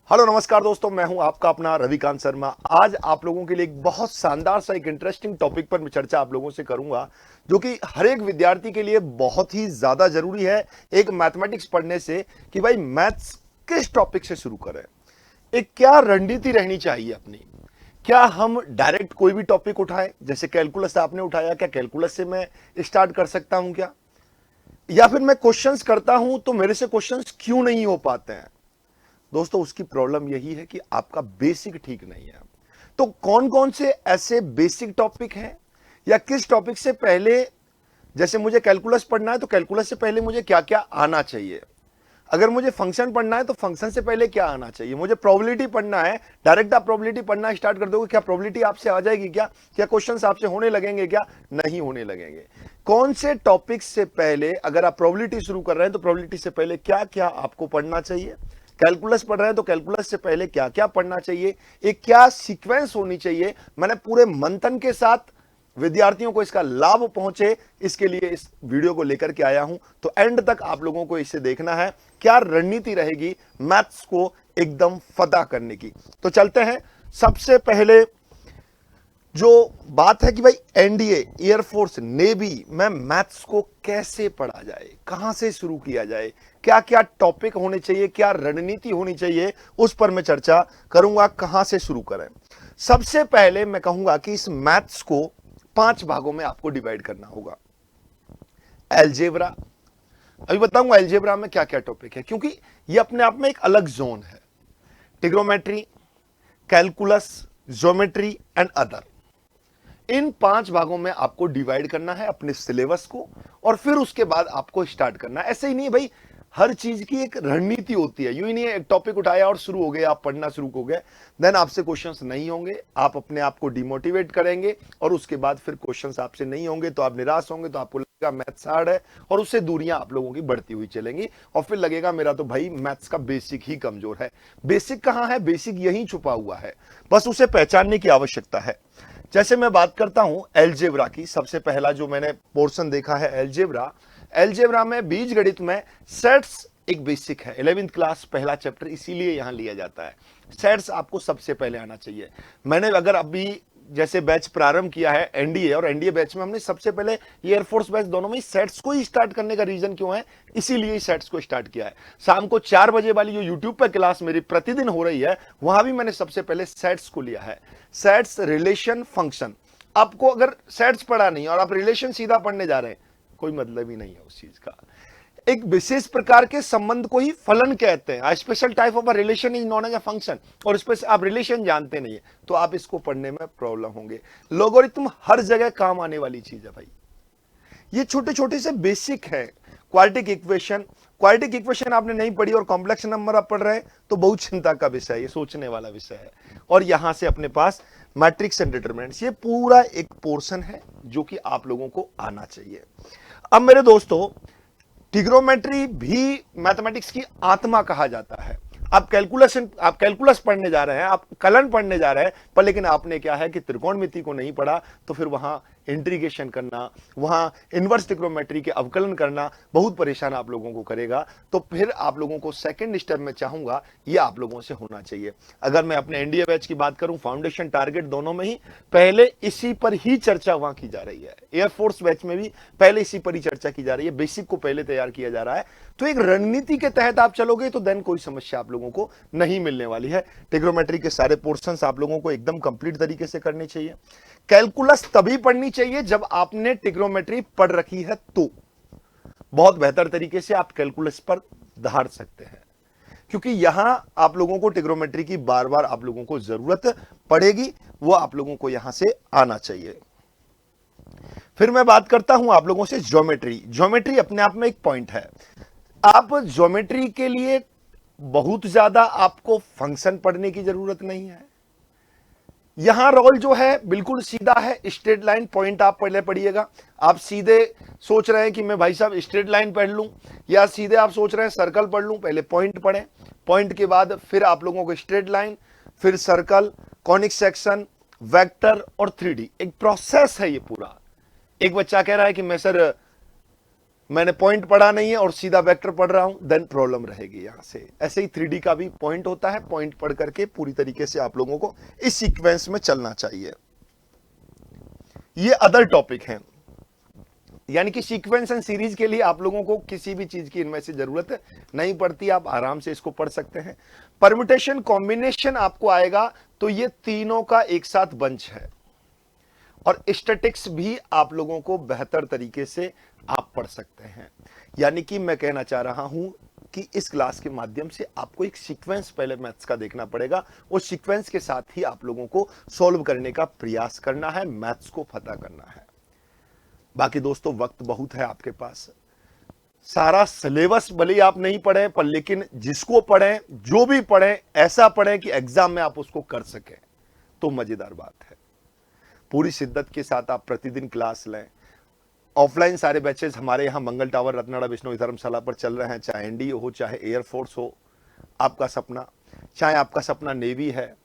Hello नमस्कार दोस्तों, मैं हूं आपका अपना रविकांत शर्मा। आज आप लोगों के लिए एक बहुत शानदार सा एक इंटरेस्टिंग टॉपिक पर मैं चर्चा आप लोगों से करूंगा, जो कि हर एक विद्यार्थी के लिए बहुत ही ज्यादा जरूरी है एक मैथमेटिक्स पढ़ने से कि भाई मैथ्स किस टॉपिक से शुरू करें। एक क्या रणनीति रहनी चाहिए अपनी। क्या हम डायरेक्ट कोई भी टॉपिक उठाएं, जैसे कैलकुलस आपने उठाया, क्या कैलकुलस से मैं स्टार्ट कर सकता हूं क्या, या फिर मैं क्वेश्चंस करता हूं तो मेरे से क्वेश्चंस क्यों नहीं हो पाते हैं। दोस्तों, उसकी प्रॉब्लम यही है कि आपका बेसिक ठीक नहीं है। तो कौन कौन से ऐसे बेसिक टॉपिक हैं, या किस टॉपिक से पहले, जैसे मुझे कैलकुलस पढ़ना है तो कैलकुलस से पहले मुझे क्या क्या आना चाहिए। अगर मुझे फंक्शन पढ़ना है तो फंक्शन से पहले क्या आना चाहिए। मुझे प्रोबेबिलिटी पढ़ना है, डायरेक्ट आप प्रोबेबिलिटी पढ़ना स्टार्ट कर दोगे, क्या प्रोबेबिलिटी आपसे आ जाएगी क्या, क्या क्वेश्चंस आपसे होने लगेंगे क्या, नहीं होने लगेंगे। कौन से टॉपिक से पहले, अगर आप प्रोबेबिलिटी शुरू कर रहे हैं तो प्रोबेबिलिटी से पहले क्या क्या आपको पढ़ना चाहिए। कैलकुलस पढ़ रहे हैं तो कैलकुलस से पहले क्या क्या पढ़ना चाहिए, एक क्या सीक्वेंस होनी चाहिए। मैंने पूरे मंथन के साथ विद्यार्थियों को इसका लाभ पहुंचे, इसके लिए इस वीडियो को लेकर के आया हूं। तो एंड तक आप लोगों को इसे देखना है, क्या रणनीति रहेगी मैथ्स को एकदम फतह करने की। तो चलते हैं। सबसे पहले जो बात है कि भाई एनडीए, एयरफोर्स, नेवी में मैथ्स को कैसे पढ़ा जाए, कहां से शुरू किया जाए, क्या क्या टॉपिक होने चाहिए, क्या रणनीति होनी चाहिए, उस पर मैं चर्चा करूंगा। कहां से शुरू करें। सबसे पहले मैं कहूंगा कि इस मैथ्स को 5 भागों में आपको डिवाइड करना होगा। एलजेब्रा, अभी बताऊंगा एलजेब्रा में क्या क्या टॉपिक है, क्योंकि यह अपने आप में एक अलग जोन है। Trigonometry, calculus, geometry and other, इन 5 भागों में आपको डिवाइड करना है अपने सिलेबस को, और फिर उसके बाद आपको स्टार्ट करना है। ऐसे ही नहीं भाई, हर चीज की एक रणनीति होती है। यूं ही नहीं एक टॉपिक उठाया और शुरू हो गए, आप पढ़ना शुरू हो गए, देन आपसे क्वेश्चंस नहीं होंगे, आप अपने आप को डिमोटिवेट करेंगे, और उसके बाद फिर क्वेश्चंस आपसे नहीं होंगे तो आप निराश होंगे, तो आपको लगेगा मैथ्स हार्ड है, और उससे दूरियां आप लोगों की बढ़ती हुई चलेंगी, और फिर लगेगा मेरा तो भाई मैथ्स का बेसिक ही कमजोर है। बेसिक कहां है, बेसिक यहीं छुपा हुआ है, बस उसे पहचानने की आवश्यकता है। जैसे मैं बात करता हूं एलजेब्रा की, सबसे पहला जो मैंने पोर्शन देखा है एलजेब्रा। एलजेब्रा में बीजगणित में सेट्स एक बेसिक है, 11वीं क्लास पहला चैप्टर, इसीलिए यहां लिया जाता है। सेट्स आपको सबसे पहले आना चाहिए। मैंने अगर अभी जैसे बैच प्रारंभ किया है एनडीए, और एनडीए बैच में हमने सबसे पहले एयरफोर्स बैच दोनों में सेट्स को ही स्टार्ट करने का रीजन क्यों है, इसीलिए सेट्स को स्टार्ट किया है। शाम को 4 बजे वाली जो यूट्यूब पर क्लास मेरी प्रतिदिन हो रही है, वहां भी मैंने सबसे पहले सेट्स को लिया है। Sets, relation, function. आपको अगर सेट्स पढ़ा नहीं और आप रिलेशन सीधा पढ़ने जा रहे हैं, कोई मतलब ही नहीं है उस चीज का। एक विशेष प्रकार के संबंध को ही फलन कहते हैं। Special type of a relation is known as a function, और इस पर आप रिलेशन जानते नहीं है तो आप इसको पढ़ने में प्रॉब्लम होंगे। लोगरिथम हर जगह काम आने वाली चीज है भाई। ये छोटे छोटे से बेसिक है। क्वाड्रेटिक इक्वेशन, क्वाड्रेटिक इक्वेशन आपने नहीं पढ़ी और कॉम्प्लेक्स नंबर आप पढ़ रहे हैं तो बहुत चिंता का विषय है, ये सोचने वाला विषय है। और यहां से अपने पास मैट्रिक्स एंड डिटरमिनेंट्स, ये पूरा एक पोर्शन है जो कि आप लोगों को आना चाहिए। अब मेरे दोस्तों, ट्रिग्नोमेट्री भी मैथमेटिक्स की आत्मा कहा जाता है। आप कैलकुलस पढ़ने जा रहे हैं, आप कलन पढ़ने जा रहे हैं, पर लेकिन आपने क्या है कि त्रिकोणमिति को नहीं पढ़ा, तो फिर वहां इंटीग्रेशन करना, वहां इनवर्स ट्रिग्नोमेट्री के अवकलन करना बहुत परेशान आप लोगों को करेगा। तो फिर आप लोगों को सेकंड स्टेप में चाहूंगा ये आप लोगों से होना चाहिए। अगर मैं अपने एनडीए बैच की बात करूं, फाउंडेशन टारगेट दोनों में ही पहले इसी पर ही चर्चा वहां की जा रही है। एयरफोर्स बैच में भी पहले इसी पर ही चर्चा की जा रही है, बेसिक को पहले तैयार किया जा रहा है। तो एक रणनीति के तहत आप चलोगे तो देन कोई समस्या आप लोगों को नहीं मिलने वाली है। ट्रिग्नोमेट्री के सारे पोर्शंस आप लोगों को एकदम कंप्लीट तरीके से करने चाहिए। कैलकुलस तभी पढ़नी चाहिए जब आपने ट्रिग्नोमेट्री पढ़ रखी है, तो बहुत बेहतर तरीके से आप कैलकुलस पर धार सकते हैं, क्योंकि यहां आप लोगों को ट्रिग्नोमेट्री की बार बार आप लोगों को जरूरत पड़ेगी, वो आप लोगों को यहां से आना चाहिए। फिर मैं बात करता हूं आप लोगों से ज्योमेट्री। ज्योमेट्री अपने आप में एक पॉइंट है। आप ज्योमेट्री के लिए बहुत ज्यादा आपको फंक्शन पढ़ने की जरूरत नहीं है। यहां रोल जो है बिल्कुल सीधा है, स्ट्रेट लाइन पॉइंट आप पहले पढ़िएगा। आप सीधे सोच रहे हैं कि मैं भाई साहब स्ट्रेट लाइन पढ़ लूं, या सीधे आप सोच रहे हैं सर्कल पढ़ लूं, पहले पॉइंट पढ़ें, पॉइंट के बाद फिर आप लोगों को स्ट्रेट लाइन, फिर सर्कल, कॉनिक सेक्शन, वेक्टर और 3D, एक प्रोसेस है ये पूरा। एक बच्चा कह रहा है कि मैं सर मैंने पॉइंट पढ़ा नहीं है और सीधा वेक्टर पढ़ रहा हूं, देन प्रॉब्लम रहेगी यहां से। ऐसे ही 3D का भी पॉइंट होता है, पॉइंट पढ़ करके पूरी तरीके से आप लोगों को इस सीक्वेंस में चलना चाहिए। ये अदर टॉपिक है, यानी कि सीक्वेंस एंड सीरीज के लिए आप लोगों को किसी भी चीज की इनमें से जरूरत नहीं पड़ती, आप आराम से इसको पढ़ सकते हैं। परम्यूटेशन कॉम्बिनेशन आपको आएगा तो ये तीनों का एक साथ बंच है, और स्टैटिक्स भी आप लोगों को बेहतर तरीके से आप पढ़ सकते हैं। यानी कि मैं कहना चाह रहा हूं कि इस क्लास के माध्यम से आपको एक सीक्वेंस पहले मैथ्स का देखना पड़ेगा, उस सीक्वेंस के साथ ही आप लोगों को सॉल्व करने का प्रयास करना है, मैथ्स को फतह करना है। बाकी दोस्तों वक्त बहुत है आपके पास, सारा सिलेबस भले ही आप नहीं पढ़ें, पर लेकिन जिसको पढ़ें, जो भी पढ़ें, ऐसा पढ़ें कि एग्जाम में आप उसको कर सकें, तो मजेदार बात है। पूरी शिद्दत के साथ आप प्रतिदिन क्लास लें। ऑफलाइन सारे बैचेस हमारे यहाँ मंगल टावर, रत्नाड़ा, बिश्नोई धर्मशाला पर चल रहे हैं, चाहे एनडीए हो, चाहे एयरफोर्स हो आपका सपना, चाहे आपका सपना नेवी है,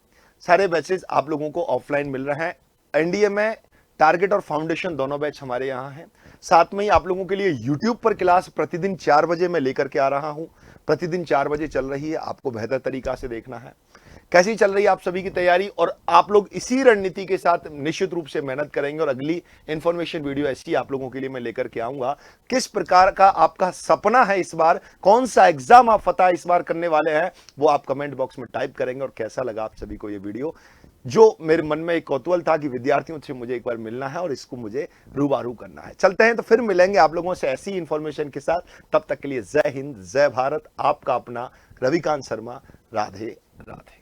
सारे बैचेस आप लोगों को ऑफलाइन मिल रहे हैं। एनडीए में टारगेट और फाउंडेशन दोनों बैच हमारे यहाँ हैं। साथ में ही आप लोगों के लिए यूट्यूब पर क्लास प्रतिदिन 4 बजे मैं लेकर के आ रहा हूं, प्रतिदिन 4 बजे चल रही है, आपको बेहतर तरीका से देखना है। कैसी चल रही है आप सभी की तैयारी, और आप लोग इसी रणनीति के साथ निश्चित रूप से मेहनत करेंगे, और अगली इंफॉर्मेशन वीडियो ऐसी आप लोगों के लिए मैं लेकर के आऊंगा। किस प्रकार का आपका सपना है इस बार, कौन सा एग्जाम आप फतह इस बार करने वाले हैं, वो आप कमेंट बॉक्स में टाइप करेंगे। और कैसा लगा आप सभी को ये वीडियो, जो मेरे मन में एक कौतूहल था कि विद्यार्थियों से मुझे एक बार मिलना है और इसको मुझे रूबरू करना है। चलते हैं, तो फिर मिलेंगे आप लोगों से ऐसी इंफॉर्मेशन के साथ। तब तक के लिए जय हिंद, जय भारत। आपका अपना रविकांत शर्मा। राधे राधे।